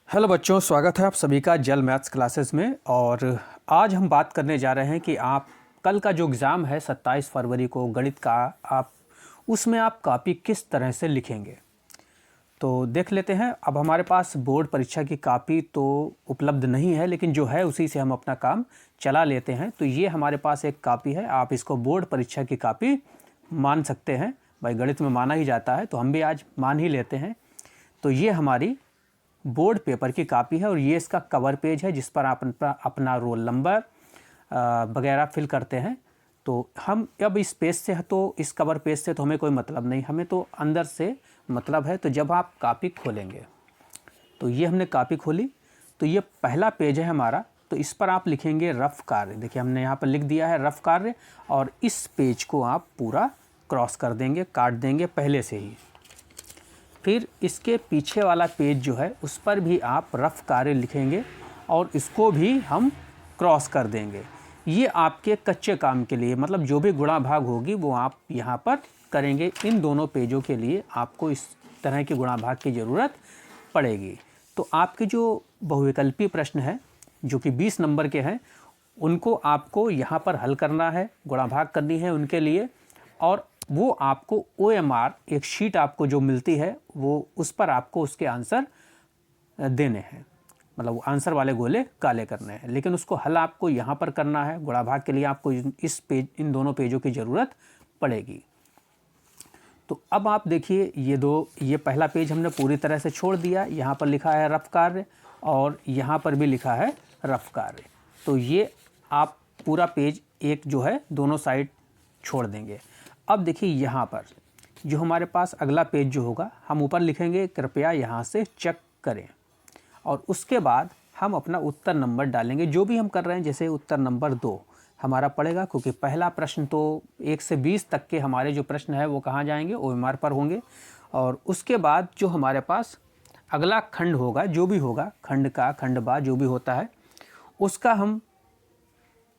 Hello बच्चों, स्वागत है आप सभी का जल मैथ्स क्लासेस में। और आज हम बात करने जा रहे हैं कि आप कल का जो एग्ज़ाम है 27 फरवरी को गणित का, आप उसमें आप कॉपी किस तरह से लिखेंगे। तो देख लेते हैं। अब हमारे पास बोर्ड परीक्षा की कॉपी तो उपलब्ध नहीं है, लेकिन जो है उसी से हम अपना काम चला लेते हैं। तो ये हमारे पास एक कॉपी है, आप इसको बोर्ड परीक्षा की कॉपी मान सकते हैं। भाई गणित में माना ही जाता है, तो हम भी आज मान ही लेते हैं। तो ये हमारी बोर्ड पेपर की कॉपी है और ये इसका कवर पेज है, जिस पर आप अपना रोल नंबर वगैरह फिल करते हैं। तो हम अब इस पेज से, तो इस कवर पेज से तो हमें कोई मतलब नहीं, हमें तो अंदर से मतलब है। तो जब आप कॉपी खोलेंगे, तो ये हमने कॉपी खोली, तो ये पहला पेज है हमारा। तो इस पर आप लिखेंगे रफ कार्य। देखिए हमने यहाँ पर लिख दिया है रफ कार्य, और इस पेज को आप पूरा क्रॉस कर देंगे, काट देंगे पहले से ही। फिर इसके पीछे वाला पेज जो है उस पर भी आप रफ कार्य लिखेंगे और इसको भी हम क्रॉस कर देंगे। ये आपके कच्चे काम के लिए, मतलब जो भी गुणा भाग होगी वो आप यहाँ पर करेंगे। इन दोनों पेजों के लिए आपको इस तरह की गुणा भाग की ज़रूरत पड़ेगी। तो आपके जो बहुविकल्पी प्रश्न हैं जो कि 20 नंबर के हैं, उनको आपको यहाँ पर हल करना है, गुणा भाग करनी है उनके लिए। और वो आपको OMR एक शीट आपको जो मिलती है, वो उस पर आपको उसके आंसर देने हैं, मतलब वो आंसर वाले गोले काले करने हैं। लेकिन उसको हल आपको यहाँ पर करना है। गुणा भाग के लिए आपको इन दोनों पेजों की ज़रूरत पड़ेगी। तो अब आप देखिए, ये पहला पेज हमने पूरी तरह से छोड़ दिया। यहाँ पर लिखा है रफ कार्य और यहाँ पर भी लिखा है रफ कार्य। तो ये आप पूरा पेज एक जो है दोनों साइड छोड़ देंगे। अब देखिए यहाँ पर जो हमारे पास अगला पेज जो होगा, हम ऊपर लिखेंगे कृपया यहाँ से चेक करें, और उसके बाद हम अपना उत्तर नंबर डालेंगे जो भी हम कर रहे हैं। जैसे उत्तर नंबर 2 हमारा पड़ेगा, क्योंकि पहला प्रश्न तो 1 से 20 तक के हमारे जो प्रश्न है वो कहाँ जाएंगे, OMR पर होंगे। और उसके बाद जो हमारे पास अगला खंड होगा, जो भी होगा, खंड का खंड बा जो भी होता है, उसका हम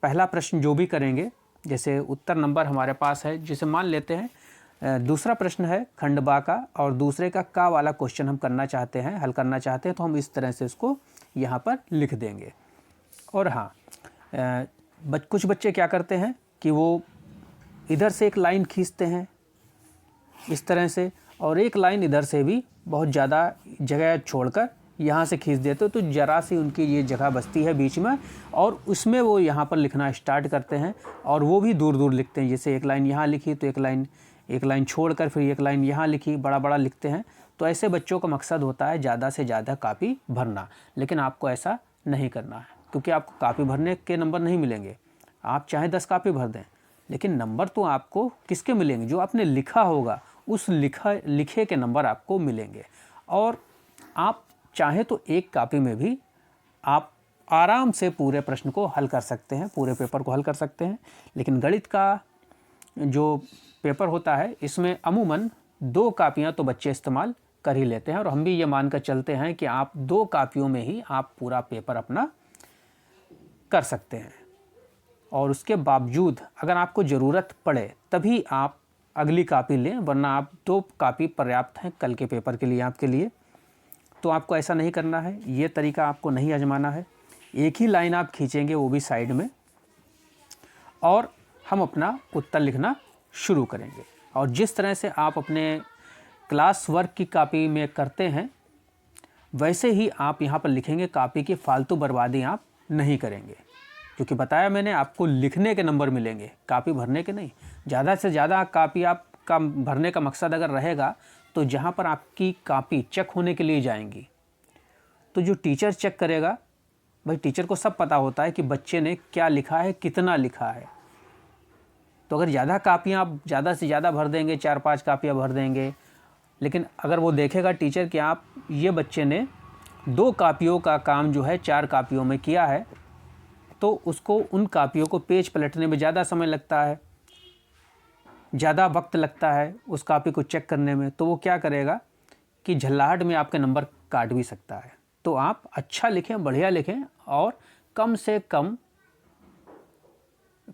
पहला प्रश्न जो भी करेंगे, जैसे उत्तर नंबर हमारे पास है, जिसे मान लेते हैं दूसरा प्रश्न है खंड बा का, और दूसरे का वाला क्वेश्चन हम करना चाहते हैं, हल करना चाहते हैं, तो हम इस तरह से इसको यहाँ पर लिख देंगे। और हाँ, कुछ बच्चे क्या करते हैं कि वो इधर से एक लाइन खींचते हैं इस तरह से, और एक लाइन इधर से भी बहुत ज़्यादा जगह छोड़कर यहाँ से खींच देते हो, तो ज़रा सी उनकी ये जगह बचती है बीच में, और उसमें वो यहाँ पर लिखना स्टार्ट करते हैं। और वो भी दूर दूर लिखते हैं, जैसे एक लाइन यहाँ लिखी तो एक लाइन छोड़कर फिर एक लाइन यहाँ लिखी, बड़ा बड़ा लिखते हैं। तो ऐसे बच्चों का मकसद होता है ज़्यादा से ज़्यादा कॉपी भरना। लेकिन आपको ऐसा नहीं करना है, क्योंकि आपको कॉपी भरने के नंबर नहीं मिलेंगे। आप चाहे 10 कॉपी भर दें, लेकिन नंबर तो आपको किसके मिलेंगे, जो आपने लिखा होगा उस लिखे के नंबर आपको मिलेंगे। और आप चाहे तो एक कॉपी में भी आप आराम से पूरे प्रश्न को हल कर सकते हैं, पूरे पेपर को हल कर सकते हैं। लेकिन गणित का जो पेपर होता है, इसमें अमूमन 2 कॉपियाँ तो बच्चे इस्तेमाल कर ही लेते हैं, और हम भी ये मानकर चलते हैं कि आप 2 कॉपियों में ही आप पूरा पेपर अपना कर सकते हैं। और उसके बावजूद अगर आपको ज़रूरत पड़े तभी आप अगली कॉपी लें, वरना आप 2 कॉपी पर्याप्त हैं कल के पेपर के लिए, आपके लिए। तो आपको ऐसा नहीं करना है, ये तरीका आपको नहीं आजमाना है। एक ही लाइन आप खींचेंगे, वो भी साइड में, और हम अपना उत्तर लिखना शुरू करेंगे। और जिस तरह से आप अपने क्लास वर्क की कॉपी में करते हैं, वैसे ही आप यहाँ पर लिखेंगे। कॉपी की फालतू बर्बादी आप नहीं करेंगे, क्योंकि बताया मैंने आपको लिखने के नंबर मिलेंगे, कॉपी भरने के नहीं। ज़्यादा से ज़्यादा कॉपी आपका भरने का मकसद अगर रहेगा, तो जहाँ पर आपकी कॉपी चेक होने के लिए जाएंगी, तो जो टीचर चेक करेगा, भाई टीचर को सब पता होता है कि बच्चे ने क्या लिखा है, कितना लिखा है। तो अगर ज़्यादा कापियाँ आप ज़्यादा से ज़्यादा भर देंगे, 4-5 कापियाँ भर देंगे, लेकिन अगर वो देखेगा टीचर कि आप ये बच्चे ने 2 कापियों का काम जो है 4 कापियों में किया है, तो उसको उन कापियों को पेज पलटने में ज़्यादा समय लगता है, ज़्यादा वक्त लगता है उस कॉपी को चेक करने में। तो वो क्या करेगा कि झल्लाहट में आपके नंबर काट भी सकता है। तो आप अच्छा लिखें, बढ़िया लिखें, और कम से कम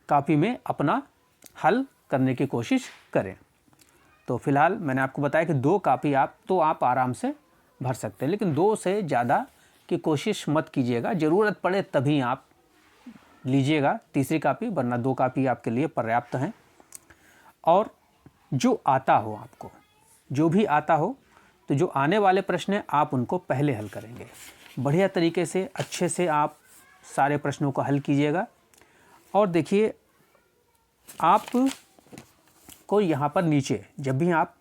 कॉपी में अपना हल करने की कोशिश करें। तो फिलहाल मैंने आपको बताया कि 2 कॉपी आप आराम से भर सकते हैं, लेकिन 2 से ज़्यादा कि कोशिश मत कीजिएगा, ज़रूरत पड़े तभी आप लीजिएगा तीसरी कापी, वरना 2 कापी आपके लिए पर्याप्त हैं। और जो आता हो आपको, जो भी आता हो, तो जो आने वाले प्रश्न हैं आप उनको पहले हल करेंगे। बढ़िया तरीके से अच्छे से आप सारे प्रश्नों को हल कीजिएगा। और देखिए, आप को यहाँ पर नीचे जब भी आप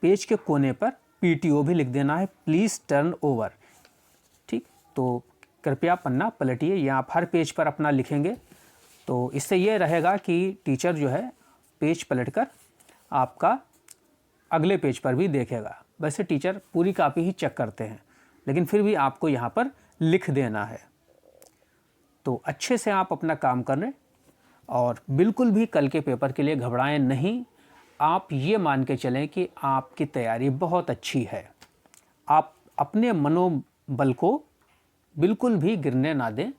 पेज के कोने पर PTO भी लिख देना है, प्लीज़ टर्न ओवर। ठीक, तो कृपया पन्ना पलटिए, या आप हर पेज पर अपना लिखेंगे, तो इससे ये रहेगा कि टीचर जो है पेज पलटकर आपका अगले पेज पर भी देखेगा। वैसे टीचर पूरी कापी ही चेक करते हैं, लेकिन फिर भी आपको यहाँ पर लिख देना है। तो अच्छे से आप अपना काम करें और बिल्कुल भी कल के पेपर के लिए घबराएं नहीं। आप ये मान के चलें कि आपकी तैयारी बहुत अच्छी है। आप अपने मनोबल को बिल्कुल भी गिरने ना दें।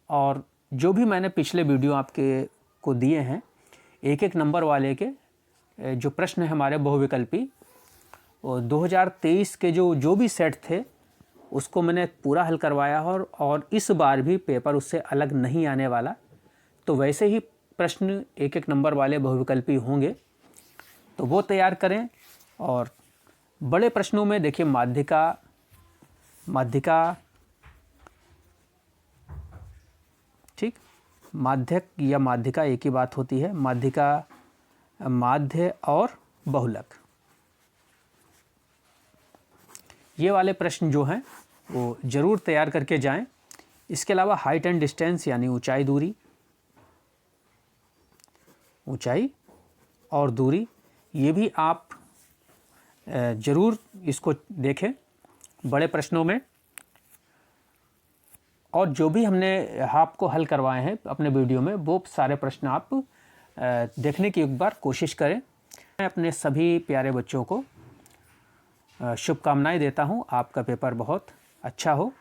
और जो भी मैंने पिछले वीडियो आपके को दिए हैं, एक एक नंबर वाले के जो प्रश्न है हमारे बहुविकल्पी, 2023 के जो भी सेट थे उसको मैंने पूरा हल करवाया और इस बार भी पेपर उससे अलग नहीं आने वाला। तो वैसे ही प्रश्न एक एक नंबर वाले बहुविकल्पी होंगे, तो वो तैयार करें। और बड़े प्रश्नों में देखिए माध्यिका ठीक, माध्यक या माध्यिका एक ही बात होती है। माध्यिका, माध्य और बहुलक, ये वाले प्रश्न जो हैं वो ज़रूर तैयार करके जाएं। इसके अलावा हाइट एंड डिस्टेंस यानी ऊंचाई और दूरी, ये भी आप ज़रूर इसको देखें बड़े प्रश्नों में। और जो भी हमने आपको हल करवाए हैं अपने वीडियो में, वो सारे प्रश्न आप देखने की एक बार कोशिश करें। मैं अपने सभी प्यारे बच्चों को शुभकामनाएं देता हूं, आपका पेपर बहुत अच्छा हो।